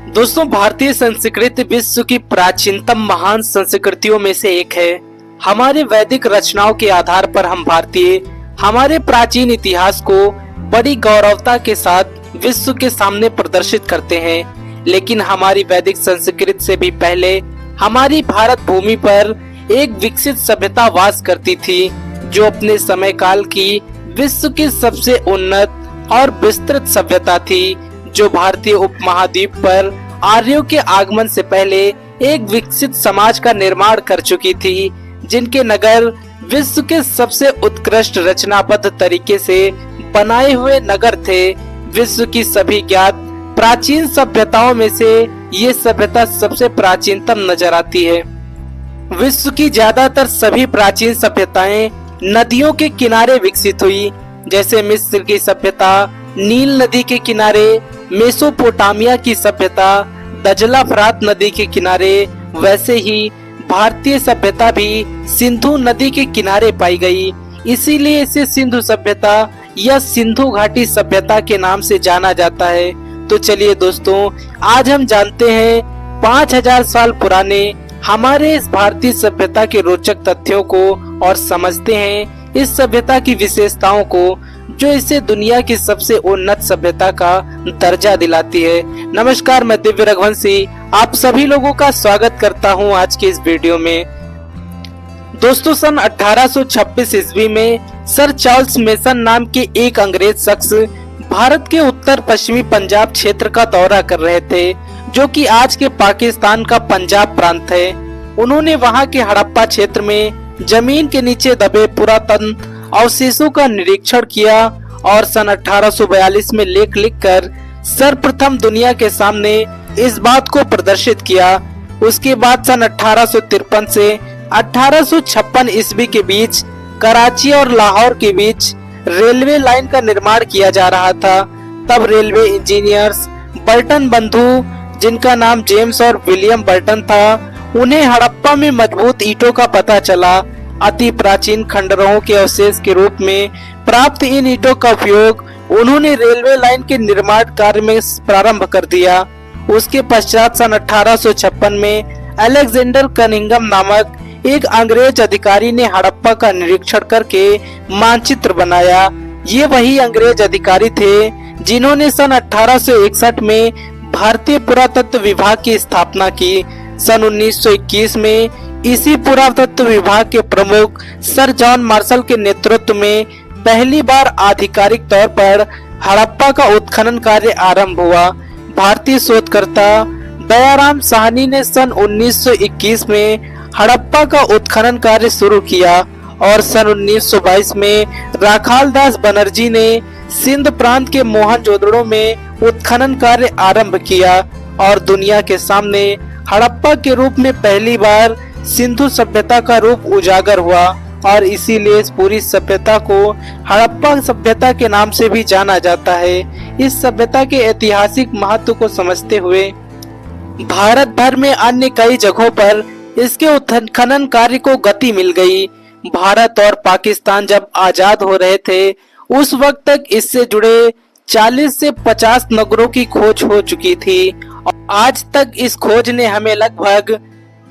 दोस्तों, भारतीय संस्कृति विश्व की प्राचीनतम महान संस्कृतियों में से एक है। हमारे वैदिक रचनाओं के आधार पर हम भारतीय हमारे प्राचीन इतिहास को बड़ी गौरवता के साथ विश्व के सामने प्रदर्शित करते हैं। लेकिन हमारी वैदिक संस्कृति से भी पहले हमारी भारत भूमि पर एक विकसित सभ्यता वास करती थी, जो अपने समय काल की विश्व की सबसे उन्नत और विस्तृत सभ्यता थी, जो भारतीय उपमहाद्वीप पर आर्यों के आगमन से पहले एक विकसित समाज का निर्माण कर चुकी थी, जिनके नगर विश्व के सबसे उत्कृष्ट रचनाबद्ध तरीके से बनाए हुए नगर थे। विश्व की सभी ज्ञात प्राचीन सभ्यताओं में से ये सभ्यता सबसे प्राचीनतम नजर आती है। विश्व की ज्यादातर सभी प्राचीन सभ्यताएं नदियों के किनारे विकसित हुई, जैसे मिस्र की सभ्यता नील नदी के किनारे, मेसोपोटामिया की सभ्यता दजला फरात नदी के किनारे, वैसे ही भारतीय सभ्यता भी सिंधु नदी के किनारे पाई गई। इसीलिए इसे सिंधु सभ्यता या सिंधु घाटी सभ्यता के नाम से जाना जाता है। तो चलिए दोस्तों, आज हम जानते हैं 5000 साल पुराने हमारे इस भारतीय सभ्यता के रोचक तथ्यों को और समझते हैं इस सभ्यता की विशेषताओं को, जो इसे दुनिया की सबसे उन्नत सभ्यता का दर्जा दिलाती है। नमस्कार, मैं दिव्य रघुवंशी आप सभी लोगों का स्वागत करता हूं आज की इस वीडियो में। दोस्तों, सन 1826 ईस्वी में सर चार्ल्स मेसन नाम के एक अंग्रेज शख्स भारत के उत्तर पश्चिमी पंजाब क्षेत्र का दौरा कर रहे थे, जो कि आज के पाकिस्तान का पंजाब प्रांत है। उन्होंने वहां के हड़प्पा क्षेत्र में जमीन के नीचे दबे पुरातन अवशेषों का निरीक्षण किया और सन 1842 में लेख लिखकर सर्वप्रथम दुनिया के सामने इस बात को प्रदर्शित किया। उसके बाद सन 1853 से 1856 ईस्वी के बीच कराची और लाहौर के बीच रेलवे लाइन का निर्माण किया जा रहा था। तब रेलवे इंजीनियर्स बर्टन बंधु, जिनका नाम जेम्स और विलियम बर्टन था, उन्हें हड़प्पा में मजबूत ईंटों का पता चला। अति प्राचीन खंडरों के अवशेष के रूप में प्राप्त इन ईंटों का उपयोग उन्होंने रेलवे लाइन के निर्माण कार्य में प्रारंभ कर दिया। उसके पश्चात सन 1856 में अलेक्जेंडर कनिंघम नामक एक अंग्रेज अधिकारी ने हड़प्पा का निरीक्षण करके मानचित्र बनाया। ये वही अंग्रेज अधिकारी थे जिन्होंने सन 1861 में भारतीय पुरातत्व विभाग की स्थापना की। सन 1921 में इसी पुरातत्व विभाग के प्रमुख सर जॉन मार्शल के नेतृत्व में पहली बार आधिकारिक तौर पर हड़प्पा का उत्खनन कार्य आरंभ हुआ। भारतीय शोधकर्ता दयाराम साहनी ने सन 1921 में हड़प्पा का उत्खनन कार्य शुरू किया और सन 1922 में राखाल दास बनर्जी ने सिंध प्रांत के मोहनजोदड़ो में उत्खनन कार्य आरंभ किया और दुनिया के सामने हड़प्पा के रूप में पहली बार सिंधु सभ्यता का रूप उजागर हुआ और इसीलिए इस पूरी सभ्यता को हड़प्पा सभ्यता के नाम से भी जाना जाता है। इस सभ्यता के ऐतिहासिक महत्व को समझते हुए भारत भर में अन्य कई जगहों पर इसके उत्खनन कार्य को गति मिल गई। भारत और पाकिस्तान जब आजाद हो रहे थे, उस वक्त तक इससे जुड़े 40 से 50 नगरों की खोज हो चुकी थी। आज तक इस खोज ने हमें लगभग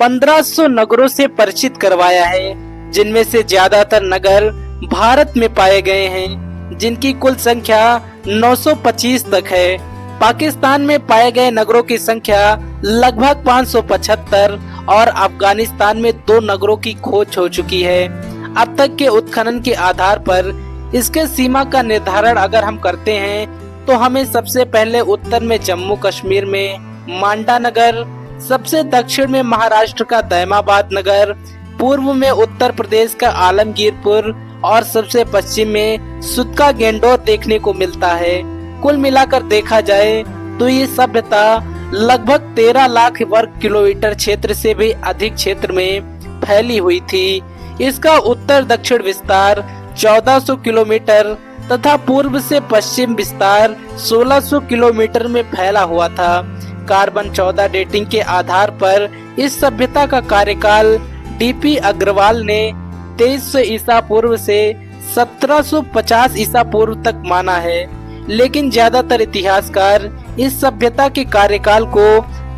1500 नगरों से परिचित करवाया है, जिनमें से ज्यादातर नगर भारत में पाए गए हैं, जिनकी कुल संख्या 925 तक है। पाकिस्तान में पाए गए नगरों की संख्या लगभग 575 और अफगानिस्तान में 2 नगरों की खोज हो चुकी है। अब तक के उत्खनन के आधार पर इसके सीमा का निर्धारण अगर हम करते हैं, तो हमें सबसे पहले उत्तर में जम्मू कश्मीर में मांडा नगर, सबसे दक्षिण में महाराष्ट्र का दैमाबाद नगर, पूर्व में उत्तर प्रदेश का आलमगीरपुर और सबसे पश्चिम में सुतका गेंडोर देखने को मिलता है। कुल मिलाकर देखा जाए तो ये सभ्यता लगभग 13 लाख वर्ग किलोमीटर क्षेत्र से भी अधिक क्षेत्र में फैली हुई थी। इसका उत्तर दक्षिण विस्तार 1400 किलोमीटर तथा पूर्व से पश्चिम विस्तार 1600 किलोमीटर में फैला हुआ था। कार्बन 14 डेटिंग के आधार पर इस सभ्यता का कार्यकाल डीपी अग्रवाल ने 2300 ईसा पूर्व से 1750 ईसा पूर्व तक माना है। लेकिन ज्यादातर इतिहासकार इस सभ्यता के कार्यकाल को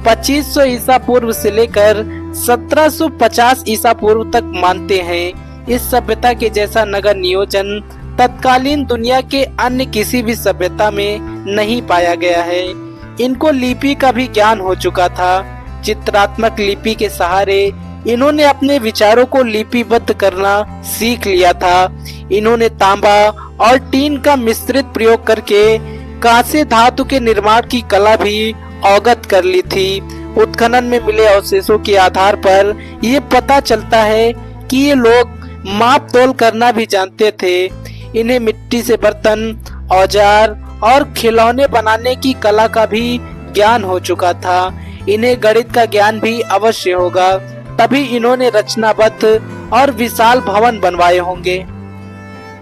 2500 ईसा पूर्व से लेकर 1750 ईसा पूर्व तक मानते हैं। इस सभ्यता के जैसा नगर नियोजन तत्कालीन दुनिया के अन्य किसी भी सभ्यता में नहीं पाया गया है। इनको लिपि का भी ज्ञान हो चुका था। चित्रात्मक लिपि के सहारे इन्होंने अपने विचारों को लिपिबद्ध करना सीख लिया था। इन्होंने तांबा और टीन का मिश्रित प्रयोग करके कांस्य धातु के निर्माण की कला भी अवगत कर ली थी। उत्खनन में मिले अवशेषों के आधार पर ये पता चलता है कि ये लोग माप तोल करना भी जानते थे। इन्हें मिट्टी से बर्तन, औजार और खिलौने बनाने की कला का भी ज्ञान हो चुका था। इन्हें गणित का ज्ञान भी अवश्य होगा, तभी इन्होंने रचनाबद्ध और विशाल भवन बनवाए होंगे।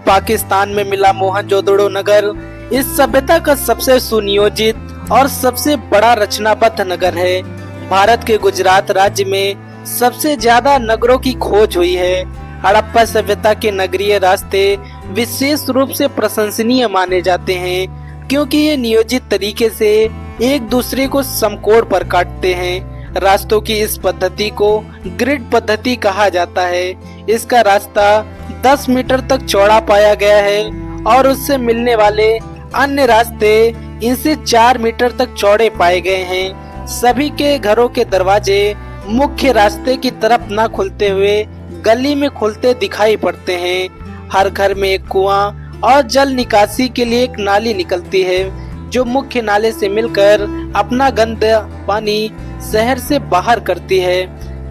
पाकिस्तान में मिला मोहनजोदड़ो नगर इस सभ्यता का सबसे सुनियोजित और सबसे बड़ा रचनाबद्ध नगर है। भारत के गुजरात राज्य में सबसे ज्यादा नगरों की खोज हुई है। हड़प्पा सभ्यता के नगरीय रास्ते विशेष रूप से प्रशंसनीय माने जाते हैं, क्योंकि ये नियोजित तरीके से एक दूसरे को समकोण पर काटते हैं। रास्तों की इस पद्धति को ग्रिड पद्धति कहा जाता है। इसका रास्ता 10 मीटर तक चौड़ा पाया गया है और उससे मिलने वाले अन्य रास्ते इनसे 4 मीटर तक चौड़े पाए गए हैं। सभी के घरों के दरवाजे मुख्य रास्ते की तरफ न खुलते हुए गली में खुलते दिखाई पड़ते हैं। हर घर में एक कुआं और जल निकासी के लिए एक नाली निकलती है, जो मुख्य नाले से मिलकर अपना गंदा पानी शहर से बाहर करती है।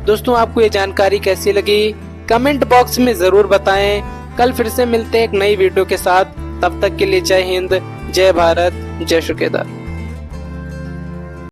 दोस्तों, आपको ये जानकारी कैसी लगी कमेंट बॉक्स में जरूर बताएं। कल फिर से मिलते हैं एक नई वीडियो के साथ। तब तक के लिए जय हिंद, जय भारत, जय शुकेदार।